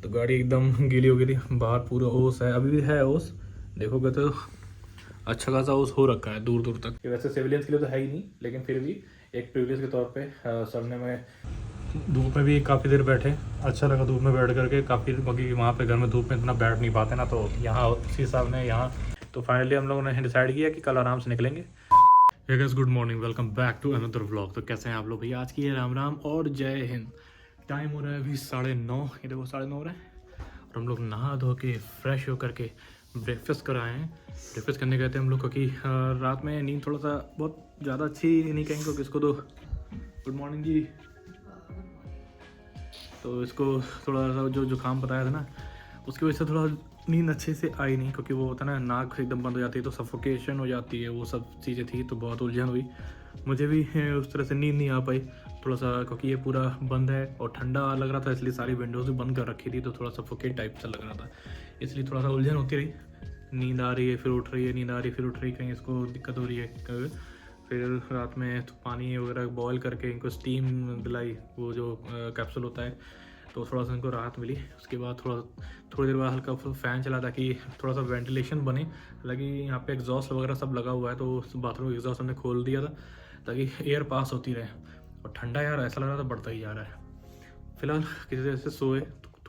तो गाड़ी एकदम गीली हो गई थी, बाहर पूरा ओस है, अभी भी है ओस, देखोगे तो अच्छा खासा ओस हो रखा है दूर दूर तक। ये वैसे सिविलियंस के लिए तो है ही नहीं, लेकिन फिर भी एक प्रिविलेज के तौर पे सरने में धूप में भी काफ़ी देर बैठे, अच्छा लगा धूप में बैठ करके काफ़ी, क्योंकि वहाँ पे घर में धूप में इतना बैठ नहीं पाते ना, तो यहाँ उसी हिसाब ने यहाँ तो फाइनली हम लोगों ने डिसाइड किया कि कल आराम से निकलेंगे। Hey guys, good morning, welcome back to another vlog. तो कैसे हैं आप लोग भैया? आज की है राम राम और जय हिंद। टाइम हो रहा है अभी 9:30, ये देखो 9:30 हो रहा है और हम लोग नहा धो के फ्रेश होकर के ब्रेकफास्ट कराए हैं। ब्रेकफास्ट करने गए थे हम लोग, क्योंकि रात में नींद थोड़ा सा बहुत ज़्यादा अच्छी नहीं कहेंगे, क्योंकि इसको तो गुड मॉर्निंग जी, तो इसको थोड़ा सा जो जुकाम बताया था ना, उसकी वजह से थोड़ा नींद अच्छे से आई नहीं, क्योंकि वो होता है ना नाक एकदम बंद हो जाती है तो सफोकेशन हो जाती है, वो सब चीज़ें थी तो बहुत उलझन हुई। मुझे भी उस तरह से नींद नहीं आ पाई थोड़ा सा, क्योंकि ये पूरा बंद है और ठंडा लग रहा था, इसलिए सारी विंडोज़ भी बंद कर रखी थी, तो थोड़ा सफोकेट टाइप सा लग रहा था, इसलिए थोड़ा सा उलझन होती रही। नींद आ रही है फिर उठ रही है, नींद आ रही है फिर उठ रही है, कहीं इसको दिक्कत हो रही है। फिर रात में तो पानी वगैरह बॉयल करके इनको स्टीम दिलाई, वो जो कैप्सूल होता है, तो थोड़ा सा इनको राहत मिली। उसके बाद थोड़ी देर बाद हल्का फ़ैन चला ताकि थोड़ा सा वेंटिलेशन बने। हालांकि यहाँ पे एग्जॉस्ट वगैरह सब लगा हुआ है, तो बाथरूम एग्जॉस्ट हमने खोल दिया था ताकि एयर पास होती रहे। और ठंडा यार ऐसा लग रहा था बढ़ता ही जा रहा है। फिलहाल किसी तरह से सोए,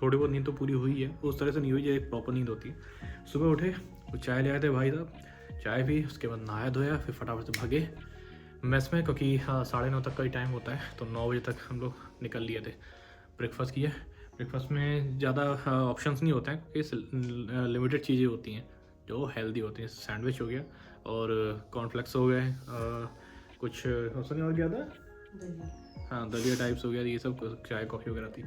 थोड़ी बहुत नींद तो पूरी हुई है, उस तरह से नहीं हुई जो एक प्रॉपर नींद होती है। सुबह उठे तो चाय ले आए थे भाई साहब, चाय पी, उसके बाद नहाया धोया, फिर फटाफट से भागे मेस में, क्योंकि 9:30 तक का ही टाइम होता है, तो 9 बजे तक हम लोग निकल लिए थे। ब्रेकफास्ट किया। ब्रेकफास्ट में ज़्यादा ऑप्शंस नहीं होते हैं, इस लिमिटेड चीज़ें होती हैं जो हेल्दी होती हैं। सैंडविच हो गया और कॉर्नफ्लेक्स हो गए, कुछ ऑप्शन और क्या था, हाँ दलिया टाइप्स हो गया, ये सब चाय कॉफ़ी वगैरह थी।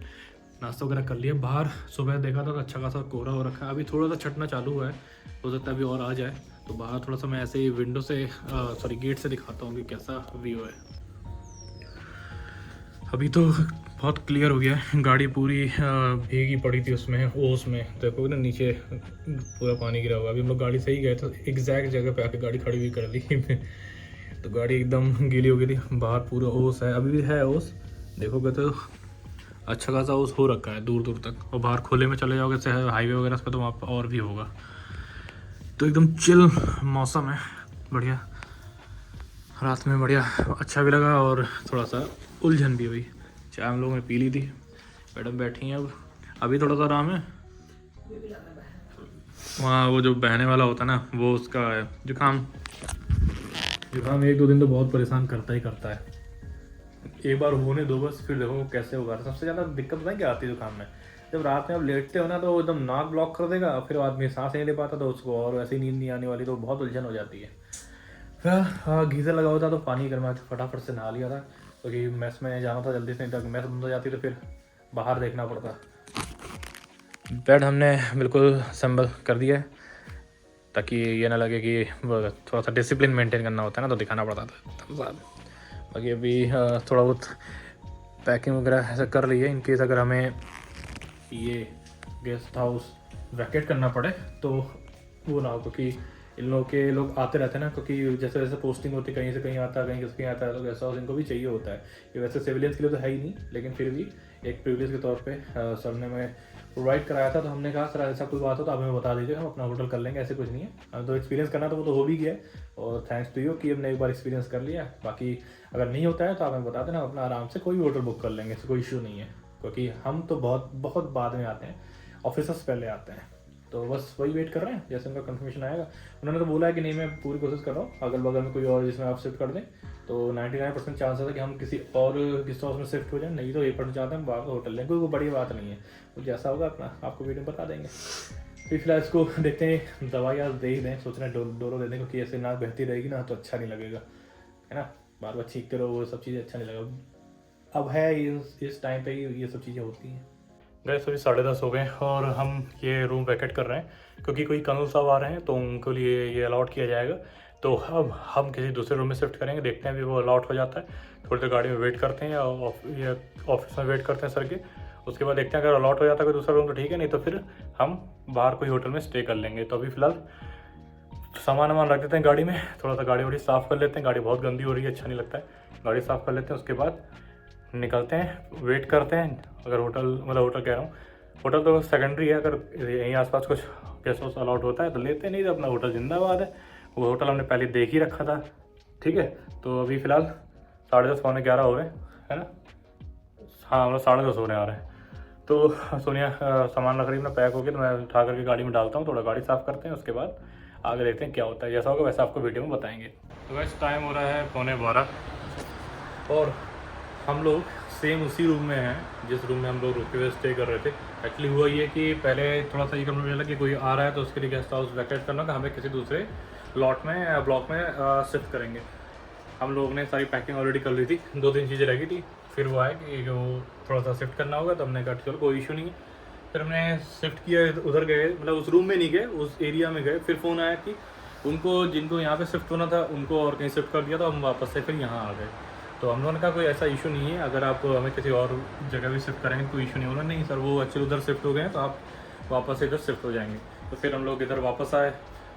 नाश्ता वगैरह कर लिया। बाहर सुबह देखा था तो अच्छा खासा कोहरा हो रखा है, अभी थोड़ा सा छटना चालू हुआ है, हो सकता है अभी और आ जाए। तो बाहर थोड़ा सा मैं ऐसे ही विंडो से सॉरी गेट से दिखाता हूँ कि कैसा व्यू है। अभी तो बहुत क्लियर हो गया है, गाड़ी पूरी भीगी पड़ी थी उसमें ओस में, देखोगे ना नीचे पूरा पानी गिरा हुआ। अभी हम लोग गाड़ी से ही गए तो एग्जैक्ट जगह पे आके गाड़ी खड़ी हुई कर दी तो गाड़ी एकदम गीली हो गई थी, बाहर पूरा ओस है, अभी भी है ओस, देखोगे तो अच्छा खासा ओस हो रखा है दूर दूर तक। और बाहर खुले में चले जाओगे जैसे हाईवे वगैरह पे, तो वहाँ पर और भी होगा। तो एकदम चिल मौसम है, बढ़िया। रात में बढ़िया अच्छा भी लगा और थोड़ा सा उलझन भी हुई। चाय हम लोगों ने पी ली थी, मैडम बैठी हैं अब, अभी थोड़ा सा आराम है। वहाँ वो जो बहने वाला होता है ना, वो उसका है जुकाम। जुकाम 1-2 दिन तो बहुत परेशान करता ही करता है, एक बार होने दो बस, फिर देखो कैसे होगा। सबसे ज़्यादा दिक्कत पता है क्या आती है जुकाम में, जब रात में आप लेटते हो ना तो एकदम नाक ब्लॉक कर देगा, फिर आदमी सांस नहीं ले पाता, तो उसको और वैसे ही नींद नहीं आने वाली, तो बहुत उलझन हो जाती है। फिर हाँ गीज़र लगा हुआ था तो पानी गर्मा के फटाफट से नहा लिया था, क्योंकि मैस में जाना था जल्दी से, नहीं तो मैस बंद हो जाती तो फिर बाहर देखना पड़ता। बेड हमने बिल्कुल संभल कर दिया है, ताकि ये ना लगे कि थोड़ा सा डिसिप्लिन मेंटेन करना होता है ना, तो दिखाना पड़ता था। बाकी अभी थोड़ा बहुत पैकिंग वगैरह ऐसा कर रही है, इनकेस अगर हमें ये गेस्ट हाउस वैकेट करना पड़े तो वो ना हो, क्योंकि इन लोगों के लोग आते रहते हैं ना, क्योंकि जैसे जैसे पोस्टिंग होती है, कहीं से कहीं आता है, कहीं से कहीं आता है, तो गेस्ट हाउस इनको भी चाहिए होता है। ये वैसे सिविलियंस के लिए तो है ही नहीं, लेकिन फिर भी एक प्रिविलेज के तौर पे सर ने मैं प्रोवाइड कराया था, तो हमने कहा सर ऐसा कोई बात हो तो आप हमें बता दीजिए, हम अपना होटल कर लेंगे, ऐसे कुछ नहीं है। हमें तो एक्सपीरियंस करना तो वो तो हो भी गया, और थैंक्स टू यू कि हमने एक बार एक्सपीरियंस कर लिया। बाकी अगर नहीं होता है तो आप हमें बता देना, अपना आराम से कोई भी होटल बुक कर लेंगे, ऐसे कोई इशू नहीं है, क्योंकि हम तो बहुत बहुत बाद में आते हैं, ऑफिसर्स पहले आते हैं। तो बस वही वेट कर रहे हैं, जैसे उनका कंफर्मेशन आएगा। उन्होंने तो बोला है कि नहीं मैं पूरी कोशिश कर रहा हूँ अगल बगल में कोई और जिसमें आप शिफ्ट कर दें, तो 99% चांस है कि हम किसी और गेस्ट हाउस में शिफ्ट हो जाए, नहीं तो 1% चाहते हैं हम बाहर होटल लें, कोई बड़ी बात नहीं है। तो जैसा होगा अपना आपको वीडियो में बता देंगे। तो फिलहाल इसको देखते हैं, दवाइयाँ दे ही दें, सोच रहे हैं डोलो दे दें, क्योंकि ऐसे ना बहती रहेगी ना तो अच्छा नहीं लगेगा, है ना, बार बार छींकते रहो, वो सब चीज़ें अच्छा नहीं लगेगा। अब है इस टाइम पे ये सब चीज़ें होती हैं। गए अभी 10:30 हो गए और हम ये रूम वैकेट कर रहे हैं, क्योंकि कोई कर्नल साहब आ रहे हैं तो उनके लिए ये अलाउट किया जाएगा। तो अब हम किसी दूसरे रूम में शिफ्ट करेंगे, देखते हैं अभी वो अलाउट हो जाता है, थोड़ी देर गाड़ी में वेट करते हैं या ऑफिस में वेट करते हैं सर के। उसके बाद देखते हैं अगर अलाउट हो जाता है कोई दूसरा रूम तो ठीक है, नहीं तो फिर हम बाहर कोई होटल में स्टे कर लेंगे। तो अभी फ़िलहाल सामान वामान रख देते हैं गाड़ी में, थोड़ा सा गाड़ी वाड़ी साफ़ कर लेते हैं, गाड़ी बहुत गंदी हो रही है, अच्छा नहीं लगता है, गाड़ी साफ़ कर लेते हैं, उसके बाद निकलते हैं, वेट करते हैं। अगर होटल मतलब होटल कह रहा हूँ, होटल तो सेकेंडरी है, अगर यहीं आसपास कुछ गेस्ट हाउस अलाउड होता है तो लेते, नहीं तो अपना होटल जिंदाबाद है। वो होटल हमने पहले देख ही रखा था, ठीक है। तो अभी फ़िलहाल 10:30 पौने 11 हो रहे हैं, है ना। हाँ, मतलब 10:30 होने आ रहे हैं। तो सोनिया सामान रख रही अपना पैक हो गया, तो मैं उठा करके गाड़ी में डालता हूँ, थोड़ा गाड़ी साफ़ करते हैं, उसके बाद आगे देखते हैं क्या होता है। जैसा होगा वैसा आपको वीडियो में बताएंगे। तो वैसे टाइम हो रहा है 11:15 और हम लोग सेम उसी रूम में हैं जिस रूम में हम लोग रुके हुए स्टे कर रहे थे। एक्चुअली हुआ ये कि पहले थोड़ा सा ये करना मिला कि कोई आ रहा है तो उसके लिए गेस्ट हाउस वैकेट करना था, हमें किसी दूसरे लॉट में ब्लॉक में शिफ्ट करेंगे। हम लोग ने सारी पैकिंग ऑलरेडी कर ली थी, 2-3 चीज़ें रह गई थी। फिर वो आए कि वो थोड़ा सा शिफ्ट करना होगा, तो हमने कहा चलो कोई इशू नहीं है। फिर हमने शिफ्ट किया, उधर गए, मतलब उस रूम में नहीं गए, उस एरिया में गए। फिर फ़ोन आया कि उनको, जिनको यहाँ पे शिफ्ट होना था उनको और कहीं शिफ्ट कर दिया, तो हम वापस से फिर यहाँ आ गए। तो हम लोगों ने कहा कोई ऐसा इशू नहीं है, अगर आप हमें किसी और जगह भी शिफ्ट करेंगे कोई इशू नहीं होना। नहीं सर, वो एक्चुअली उधर शिफ्ट हो गए हैं, तो आप वापस से इधर शिफ्ट हो जाएंगे। तो फिर हम लोग इधर वापस आए,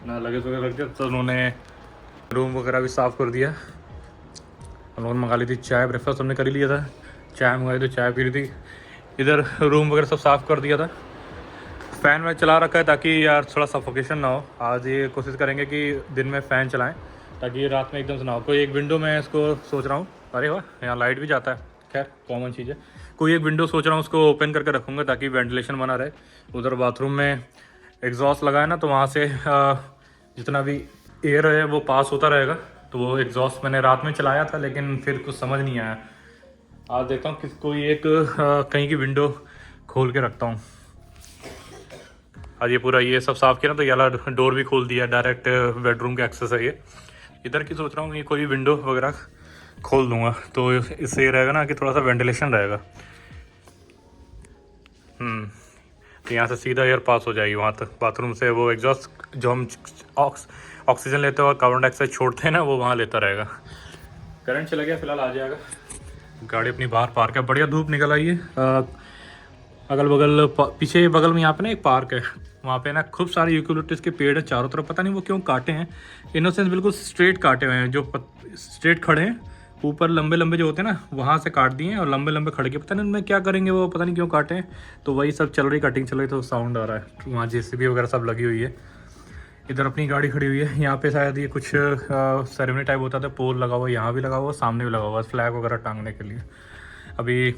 ना लगेज वगैरह रख दिया, तो उन्होंने रूम वगैरह भी साफ़ कर दिया। हम लोगों ने मंगा ली थी चाय, ब्रेकफास्ट हमने कर ही लिया था, चाय मंगाई तो चाय पी रही थी। इधर रूम वगैरह सब साफ़ कर दिया था। फ़ैन में चला रखा है ताकि यार थोड़ा सफोकेशन ना हो। आज ये कोशिश करेंगे कि दिन में फ़ैन चलाएं ताकि रात में एकदम से ना हो। कोई एक विंडो में इसको सोच रहा हूँ, अरे वाह यहाँ लाइट भी जाता है, खैर कॉमन चीज़ है। कोई एक विंडो सोच रहा हूँ उसको ओपन करके रखूँगा ताकि वेंटिलेशन बना रहे। उधर बाथरूम में एग्जॉस्ट लगा है ना, तो वहाँ से जितना भी एयर है वो पास होता रहेगा। तो वो एग्जॉस्ट मैंने रात में चलाया था, लेकिन फिर कुछ समझ नहीं आया। आज देखता हूँ कि कोई एक कहीं की विंडो खोल के रखता हूँ। आज ये पूरा ये सब साफ़ किया ना, तो ये वाला डोर भी खोल दिया, डायरेक्ट बेडरूम का एक्सेस है ये। इधर की सोच रहा हूँ कि कोई विंडो वगैरह खोल दूंगा, तो इससे ये रहेगा ना कि थोड़ा सा वेंटिलेशन रहेगा। तो यहाँ से सीधा एयर पास हो जाएगी वहाँ तक, बाथरूम से वो एग्जॉस्ट जो हम ऑक्सीजन लेते हैं और कार्बन डाइऑक्साइड छोड़ते हैं ना, वो वहाँ लेता रहेगा। करंट चला गया, फिलहाल आ जाएगा। गाड़ी अपनी बाहर पार्क है, बढ़िया धूप निकल आई है। अगल बगल पीछे बगल में यहाँ पे ना एक पार्क है, वहाँ पे ना खूब सारे यूकेलिप्टस के पेड़ है चारों तरफ। पता नहीं वो क्यों काटे हैं, इनोसेंस बिल्कुल स्ट्रेट काटे हुए हैं, जो स्ट्रेट खड़े हैं। ऊपर लंबे लंबे जो होते हैं ना, वहाँ से काट दिए हैं, और लंबे लंबे खड़ के पता नहीं उनमें क्या करेंगे, वो पता नहीं क्यों काटे हैं। तो वही सब चल रही, कटिंग चल रही, तो साउंड आ रहा है। वहाँ JCB वगैरह सब लगी हुई है। इधर अपनी गाड़ी खड़ी हुई है। यहाँ पे शायद ये कुछ सेरेमनी टाइप होता था, पोल लगा हुआ, यहाँ भी लगा हुआ, सामने भी लगा हुआ, फ्लैग वगैरह टांगने के लिए। अभी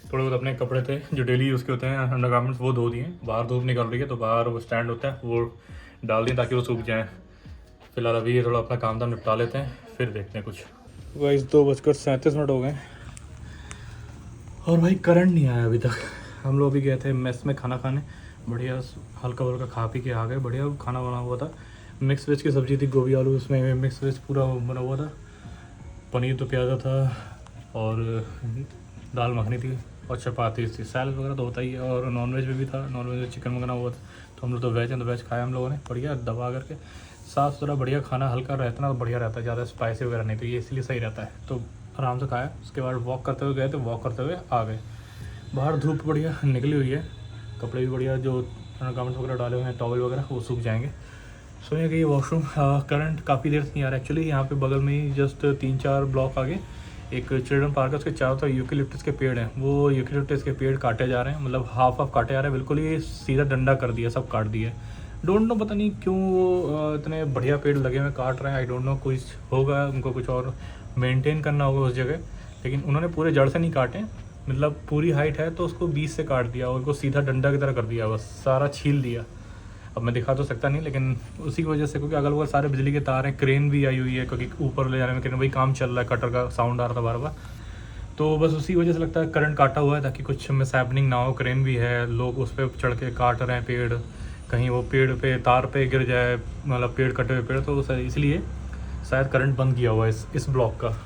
थोड़े बहुत अपने कपड़े थे जो डेली यूज़ के होते हैं, अंडरगारमेंट्स, वो धो दिए। बाहर धूप निकल रही है तो बाहर वो स्टैंड होता है वो डाल दिए ताकि वो सूख जाएँ। फिलहाल अभी ये थोड़ा अपना काम धाम निपटा लेते हैं, फिर देखते हैं कुछ। वही 2:37 हो गए और भाई करंट नहीं आया अभी तक। हम लोग अभी गए थे मेस में खाना खाने, बढ़िया हल्का फुल्का खा पी के आ गए। बढ़िया खाना बना हुआ था, मिक्स वेज की सब्ज़ी थी, गोभी आलू, उसमें मिक्स वेज पूरा बना हुआ था। पनीर तो प्याज़ा था, और दाल मखनी थी, और चपाती थी। सैलड वगैरह तो होता ही है, और नॉनवेज में भी था, नॉनवेज में चिकन मंगाना हुआ था। तो हम लोग तो वेज हैं, तो वेज खाया हम लोगों ने, बढ़िया दबा करके। साफ़ सुथरा बढ़िया खाना, हल्का रहता ना तो बढ़िया रहता है, ज़्यादा स्पाइसी वगैरह नहीं, तो ये इसलिए सही रहता है। तो आराम से खाया। उसके बाद वॉक करते हुए गए, तो वॉक करते हुए आ गए। बाहर धूप बढ़िया निकली हुई है, कपड़े भी बढ़िया जो गारमेंट्स वगैरह डाले हुए हैं, टॉवल वगैरह, वो सूख जाएंगे। सोने कि ये वॉशरूम करंट काफ़ी देर से नहीं आ रहा एक्चुअली। यहाँ पे बगल में ही जस्ट 3-4 ब्लॉक आगे एक चिल्ड्रन पार्क है, उसके चारों तरफ यूकेलिप्टस के पेड़ हैं। वो यूकेलिप्टस के पेड़ काटे जा रहे हैं, मतलब हाफ काटे जा रहे हैं, बिल्कुल ही सीधा डंडा कर दिया, सब काट दिया। डोंट नो, पता नहीं क्यों वो इतने बढ़िया पेड़ लगे हुए काट रहे हैं। आई डोंट नो, कुछ होगा, उनको कुछ और मेंटेन करना होगा उस जगह। लेकिन उन्होंने पूरे जड़ से नहीं काटे, मतलब पूरी हाइट है तो उसको बीच से काट दिया और उसको सीधा डंडा की तरह कर दिया, बस सारा छील दिया। अब मैं दिखा तो सकता नहीं, लेकिन उसी की वजह से, क्योंकि अगल बगल सारे बिजली के तार हैं, क्रेन भी आई हुई है, क्योंकि ऊपर ले जाने में क्रेन, वही काम चल रहा है, कटर का साउंड आ रहा था बार बार। तो बस उसी वजह से लगता है करंट काटा हुआ है, ताकि कुछ मिसहैपनिंग ना हो। क्रेन भी है, लोग उस पर चढ़ के काट रहे हैं पेड़, कहीं वो पेड़ पे तार पे गिर जाए, मतलब पेड़ कटे हुए पेड़, तो इसलिए शायद करंट बंद किया हुआ है इस ब्लॉक का।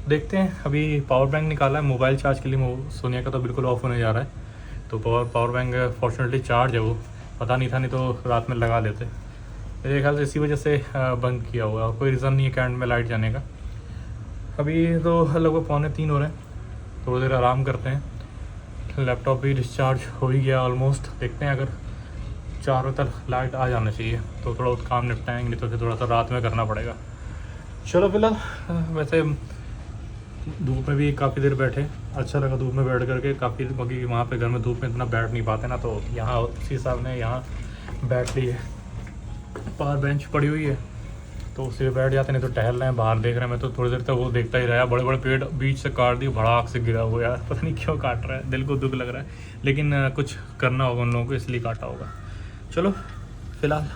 देखते हैं। अभी पावर बैंक निकाला है मोबाइल चार्ज के लिए, सोनिया का तो बिल्कुल ऑफ होने जा रहा है। तो पावर बैंक फॉर्चुनेटली चार्ज है, वो पता नहीं था, नहीं तो रात में लगा लेते। मेरे ख्याल से इसी वजह से बंद किया हुआ है, कोई रीज़न नहीं है करंट में लाइट जाने का। अभी तो लगभग 2:45 हो रहे हैं, थोड़ी देर आराम करते हैं। लैपटॉप भी डिस्चार्ज हो ही गया ऑलमोस्ट। देखते हैं, अगर 4 बजे तक लाइट आ जाना चाहिए तो थोड़ा बहुत काम निपटाएंगे, नहीं तो फिर थोड़ा सा रात में करना पड़ेगा। चलो फिलहाल वैसे धूप में भी काफ़ी देर बैठे, अच्छा लगा धूप में बैठ करके काफ़ी, क्योंकि वहाँ पे घर में धूप में इतना बैठ नहीं पाते ना, तो यहाँ उसी साहब ने यहाँ बैठ ली है, बाहर बेंच पड़ी हुई है तो उसी पे बैठ जाते, नहीं तो टहल रहे हैं बाहर देख रहे हैं। मैं तो थोड़ी देर तक वो देखता ही रहा, बड़े बड़े पेड़ बीच से काट दिए, भड़ाक से गिरा हुआ यार, पता नहीं क्यों काट रहा है, दिल को दुख लग रहा है, लेकिन कुछ करना होगा उन लोगों को इसलिए काटा होगा। चलो फिलहाल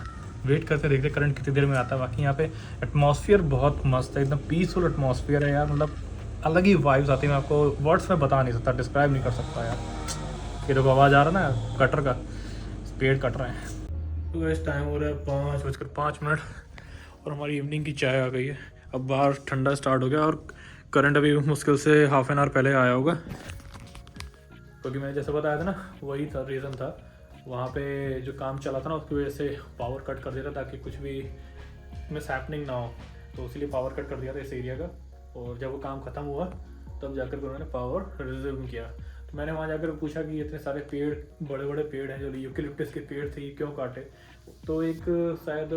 वेट करते देखते करंट कितनी देर में आता है। बाकी यहाँ पे एटमॉस्फेयर बहुत मस्त है, एकदम पीसफुल एटमॉस्फेयर है यार, मतलब अलग ही वाइब्स आती है, मैं आपको वर्ड्स में बता नहीं सकता, डिस्क्राइब नहीं कर सकता यार। ये देखो आवाज़ आ रहा है ना कटर का, पेड़ कट रहे हैं। तो इस टाइम हो रहा है 5:05 और हमारी इवनिंग की चाय आ गई है। अब बाहर ठंडा स्टार्ट हो गया और करंट अभी मुश्किल से हाफ एन आवर पहले आया होगा, क्योंकि मैंने जैसे बताया था ना वही था रीज़न था, वहाँ पे जो काम चला था ना उसकी वजह से पावर कट कर दिया था ताकि कुछ भी मिस हैपनिंग ना हो, तो इसीलिए पावर कट कर दिया था इस एरिया का। और जब वो काम ख़त्म हुआ तब जाकर उन्होंने पावर रिज्यूम किया। तो मैंने वहाँ जाकर पूछा कि इतने सारे पेड़, बड़े बड़े पेड़ हैं जो यूकेलिप्टस के पेड़ थे, ये क्यों काटे? तो एक शायद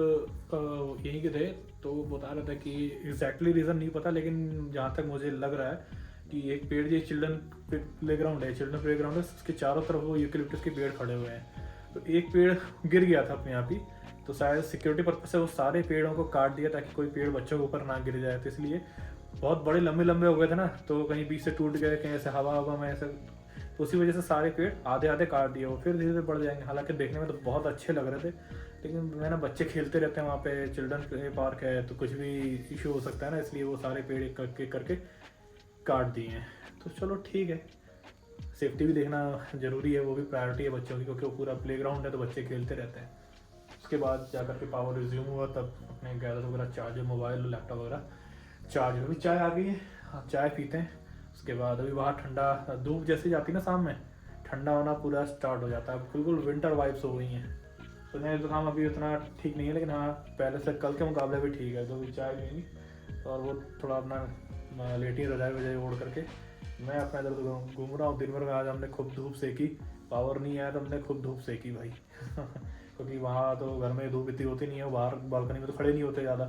यहीं के थे, तो वो बता रहा था कि एग्जैक्टली रीज़न नहीं पता, लेकिन जहाँ तक मुझे लग रहा है कि एक पेड़, ये चिल्ड्रन प्ले ग्राउंड है, चिल्ड्रन प्ले ग्राउंड है, उसके चारों तरफ वो यूकेलिप्टस के पेड़ खड़े हुए हैं, तो एक पेड़ गिर गया था अपने आप ही, तो शायद सिक्योरिटी पर्पज से वो सारे पेड़ों को काट दिया ताकि कोई पेड़ बच्चों के ऊपर ना गिर जाए, तो इसलिए बहुत बड़े लंबे लंबे हो गए थे ना, तो कहीं बीच से टूट गए, कहीं ऐसे हवा में ऐसे, तो उसी वजह से सारे पेड़ आधे आधे काट दिए, वो फिर धीरे धीरे बढ़ जाएंगे। हालांकि देखने में तो बहुत अच्छे लग रहे थे, लेकिन मैं ना बच्चे खेलते रहते हैं वहाँ पे, चिल्ड्रन प्ले पार्क है, तो कुछ भी इशू हो सकता है ना, इसलिए वो सारे पेड़ एक करके काट दिए हैं। तो चलो ठीक है, सेफ्टी भी देखना ज़रूरी है, वो भी प्रायोरिटी है बच्चों की, क्योंकि वो पूरा प्लेग्राउंड है तो बच्चे खेलते रहते हैं। उसके बाद जाकर के पावर रिज्यूम हुआ, तब अपने गैजेट वगैरह चार्जर, मोबाइल लैपटॉप वगैरह चार्ज। अभी चाय आ गई है, हाँ चाय पीते हैं। उसके बाद अभी बाहर ठंडा धूप जैसे जाती है ना शाम में, ठंडा होना पूरा स्टार्ट हो जाता है, बिल्कुल विंटर वाइब्स हो गई हैं। तो मेरे जुकाम अभी उतना ठीक नहीं है, लेकिन हाँ पहले से कल के मुकाबले भी ठीक है। तो अभी चाय लेंगी और वो थोड़ा अपना लेटी रजाई वजाई ओढ़ करके मैं अपना इधर घूम रहा हूँ। दिन भर में आज हमने खूब धूप सेकी, पावर नहीं आया तो हमने खूब धूप सेकी भाई क्योंकि वहाँ तो घर में धूप इतनी होती नहीं है, बाहर बालकनी में तो खड़े नहीं होते ज़्यादा,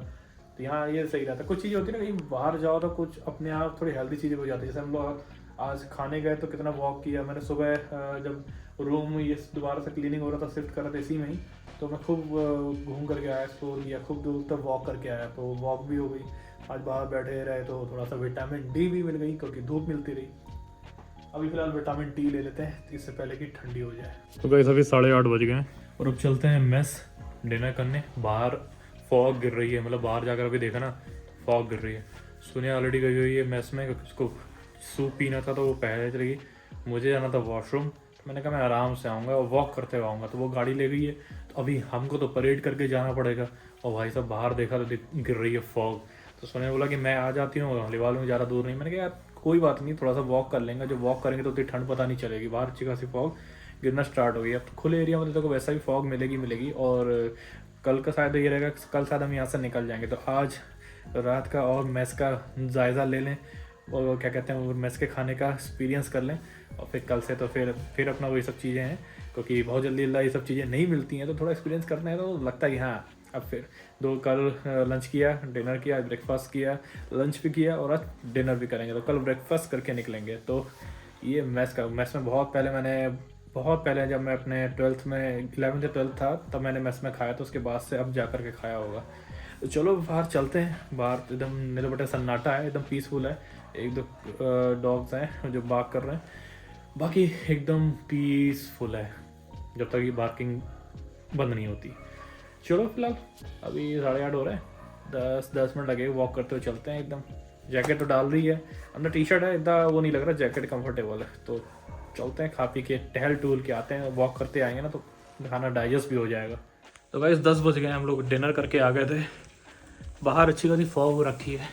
तो यहाँ ये सही रहता है। कुछ चीज़ें होती है ना, कहीं बाहर जाओ तो कुछ अपने आप थोड़ी हेल्दी चीज़ें हो जाती है। जैसे हम लोग आज खाने गए तो कितना वॉक किया मैंने, सुबह जब रूम ये दोबारा से क्लीनिंग हो रहा था, शिफ्ट कर रहा था इसी में ही, तो मैं खूब घूम करके आया, एक्सप्लोर किया, खूब दूर तक वॉक करके आया, तो वॉक भी हो गई। आज बाहर बैठे रहे तो थोड़ा सा विटामिन डी भी मिल गई, क्योंकि धूप मिलती रही। अभी फिलहाल विटामिन डी ले लेते हैं इससे पहले कि ठंडी हो जाए। तो गाइस अभी 8:30 बज गए हैं और अब चलते हैं मेस डिनर करने। बाहर फॉग गिर रही है, मतलब बाहर जाकर अभी देखा ना फॉग गिर रही है। सोनिया ऑलरेडी गई हुई है मेस में, क्योंकि उसको सूप पीना था तो वो पहले चली गई। मुझे जाना था वॉशरूम, तो मैंने कहा मैं आराम से आऊँगा और वॉक करते हुए आऊँगा, तो वो गाड़ी ले गई है। तो अभी हमको तो परेड करके जाना पड़ेगा, और भाई साहब बाहर देखा तो गिर रही है फॉग। तो सोनिया बोला कि मैं आ जाती हूँ, हलीवाल में ज़्यादा दूर नहीं। मैंने कहा यार कोई बात नहीं, थोड़ा सा वॉक कर लेंगे, जब वॉक करेंगे तो उतनी ठंड पता नहीं चलेगी। बाहर अच्छी खासी फॉग गिरना स्टार्ट हो गई। अब खुले एरिया में तो वैसा भी फॉग मिलेगी। और कल का शायद ये रहेगा, कल शायद हम यहाँ से निकल जाएंगे, तो आज रात का और मेस का जायज़ा ले लें, और क्या कहते हैं मेस के खाने का एक्सपीरियंस कर लें, और फिर कल से तो फिर अपना वही सब चीज़ें हैं, क्योंकि बहुत जल्दी ये सब चीज़ें नहीं मिलती हैं, तो थोड़ा एक्सपीरियंस करना है। तो लगता है कि हाँ अब फिर कल लंच किया, डिनर किया, ब्रेकफास्ट किया, लंच भी किया और आज डिनर भी करेंगे, तो कल ब्रेकफास्ट करके निकलेंगे। तो ये मेस में बहुत पहले जब मैं अपने 11th में 12th था तब मैंने मेस में खाया, तो उसके बाद से अब जा कर के खाया होगा। तो चलो बाहर चलते हैं। बाहर एकदम मेरे बटे सन्नाटा है, एकदम पीसफुल है। एक दो डॉग्स हैं जो बार्क कर रहे हैं, बाकी एकदम पीसफुल है जब तक ये बार्किंग बंद नहीं होती। चलो फिलहाल अभी 8:30 हो रहे हैं, 10 मिनट लगेगा वॉक करते हुए चलते हैं। एकदम जैकेट तो डाल रही है, अंदर टी शर्ट है, इतना वो नहीं लग रहा, जैकेट कंफर्टेबल है। तो चलते हैं, खा पी के टहल टूल के आते हैं, वॉक करते आएंगे ना तो खाना डाइजेस्ट भी हो जाएगा। तो गाइस 10 बज गए, हम लोग डिनर करके आ गए थे। बाहर अच्छी खासी फॉग हो रखी है,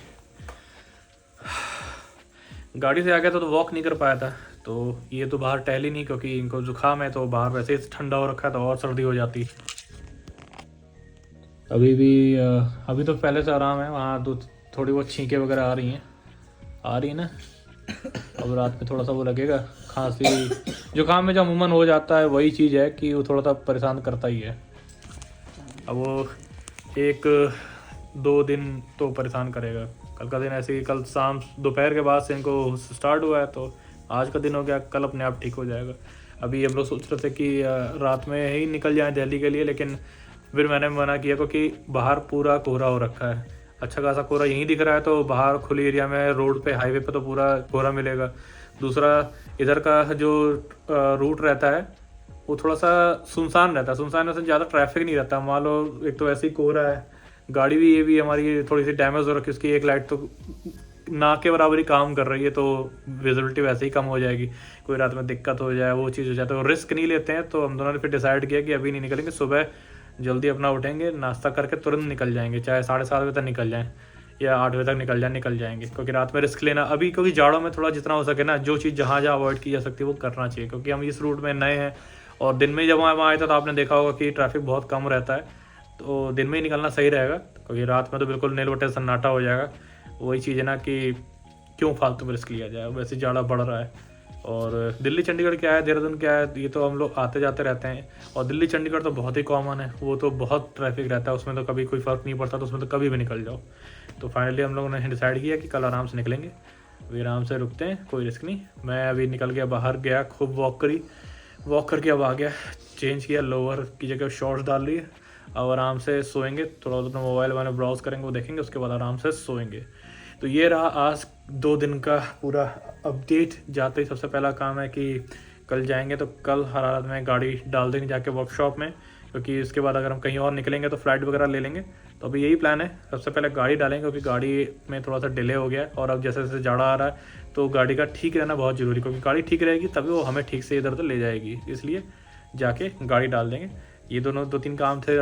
गाड़ी से आ गया था तो वॉक नहीं कर पाया था, तो ये तो बाहर टहल ही नहीं, क्योंकि इनको जुकाम है, तो बाहर वैसे ही ठंडा हो रखा है तो और सर्दी हो जाती। अभी तो पहले से आराम है, वहाँ तो थोड़ी बहुत छींके वगैरह आ रही है ना। अब रात में थोड़ा सा वो लगेगा, खांसी जुकाम में जो अमूमन हो जाता है वही चीज़ है कि वो थोड़ा सा परेशान करता ही है। अब वो 1-2 दिन तो परेशान करेगा, कल का दिन ऐसे ही, कल शाम दोपहर के बाद से इनको स्टार्ट हुआ है, तो आज का दिन हो गया, कल अपने आप ठीक हो जाएगा। अभी हम लोग सोच रहे थे कि रात में ही निकल जाएं दिल्ली के लिए, लेकिन फिर मैंने मना किया क्योंकि बाहर पूरा कोहरा हो रखा है, अच्छा खासा कोहरा यहीं दिख रहा है, तो बाहर खुली एरिया में रोड पे हाईवे पे तो पूरा कोहरा मिलेगा। दूसरा इधर का जो रूट रहता है वो थोड़ा सा सुनसान रहता है, सुनसान में से ज़्यादा ट्रैफिक नहीं रहता। मान लो एक तो ऐसे ही कोहरा है, गाड़ी भी ये भी हमारी थोड़ी सी डैमेज हो रखी है, उसकी एक लाइट तो ना के बराबर ही काम कर रही है, तो विजिबिलिटी वैसे ही कम हो जाएगी, कोई रात में दिक्कत हो जाए वो चीज़ हो जाए, तो रिस्क नहीं लेते हैं। तो हम दोनों ने फिर डिसाइड किया कि अभी नहीं निकलेंगे, सुबह जल्दी अपना उठेंगे, नाश्ता करके तुरंत निकल जाएंगे, चाहे 7:30 बजे तक निकल जाएँ या 8 बजे तक निकल जाएंगे, क्योंकि रात में रिस्क लेना अभी, क्योंकि जाड़ों में थोड़ा जितना हो सके ना, जो चीज़ जहाँ अवॉइड की जा सकती है वो करना चाहिए, क्योंकि हम इस रूट में नए हैं। और दिन में जब हम आए थे तो आपने देखा होगा कि ट्रैफिक बहुत कम रहता है, तो दिन में ही निकलना सही रहेगा, क्योंकि रात में तो बिल्कुल नीलवटे सन्नाटा हो जाएगा। वही चीज़ है ना कि क्यों फालतू में रिस्क लिया जाए, वैसे ज़्यादा बढ़ रहा है। और दिल्ली चंडीगढ़ क्या है, देहरादून क्या है, ये तो हम लोग आते जाते रहते हैं, और दिल्ली चंडीगढ़ तो बहुत ही कॉमन है, वो तो बहुत ट्रैफिक रहता है, उसमें तो कभी कोई फ़र्क नहीं पड़ता, तो उसमें तो कभी भी निकल जाओ। तो फाइनली हम लोगों ने डिसाइड किया कि कल आराम से निकलेंगे, अभी आराम से रुकते हैं, कोई रिस्क नहीं। मैं अभी निकल गया बाहर, गया खूब वॉक करके अब आ गया, चेंज किया, लोअर की जगह शॉर्ट्स डाल लिए, अब आराम से सोएंगे, थोड़ा अपना मोबाइल मैंने ब्राउज़ करेंगे, वो देखेंगे, उसके बाद आराम से सोएंगे। तो ये रहा आज 2 दिन का पूरा अपडेट। जाते ही सबसे पहला काम है कि कल जाएंगे तो कल हर हालत में गाड़ी डाल देंगे जाके वर्कशॉप में, क्योंकि इसके बाद अगर हम कहीं और निकलेंगे तो फ़्लाइट वगैरह ले लेंगे। तो अभी यही प्लान है, सबसे पहले गाड़ी डालेंगे, क्योंकि गाड़ी में थोड़ा सा डिले हो गया है, और अब जैसे जैसे जाड़ा आ रहा है तो गाड़ी का ठीक रहना बहुत ज़रूरी, क्योंकि गाड़ी ठीक रहेगी तभी वो हमें ठीक से इधर उधर ले जाएगी, इसलिए जाके गाड़ी डाल देंगे। ये दोनों 2-3 काम थे,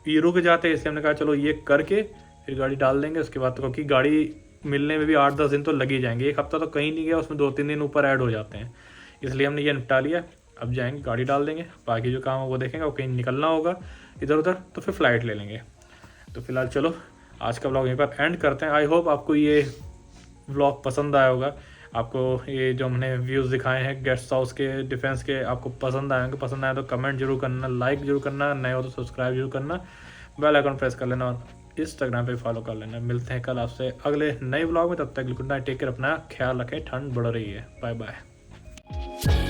ये रुक जाते, इसलिए हमने कहा चलो ये करके फिर गाड़ी डाल देंगे। उसके बाद तो क्योंकि गाड़ी मिलने में भी 8-10 दिन तो लग ही जाएंगे, एक हफ्ता तो कहीं नहीं गया, उसमें 2-3 दिन ऊपर ऐड हो जाते हैं, इसलिए हमने ये निपटा लिया। अब जाएंगे गाड़ी डाल देंगे, बाकी जो काम है वो देखेंगे, और कहीं निकलना होगा इधर उधर तो फिर फ़्लाइट ले लेंगे। तो फिलहाल चलो आज का व्लॉग यहीं पर एंड करते हैं। आई होप आपको ये व्लॉग पसंद आया होगा, आपको ये जो हमने व्यूज़ दिखाए हैं गेस्ट हाउस के, डिफेंस के, आपको पसंद आए होंगे। पसंद आए तो कमेंट जरूर करना, लाइक जरूर करना, नए हो तो सब्सक्राइब जरूर करना, बेल आइकन प्रेस कर लेना, और इंस्टाग्राम पे फॉलो कर लेना। मिलते हैं कल आपसे अगले नए व्लॉग में, तब तक गुड नाइट, टेक केयर, अपना ख्याल रखें, ठंड बढ़ रही है, बाय बाय।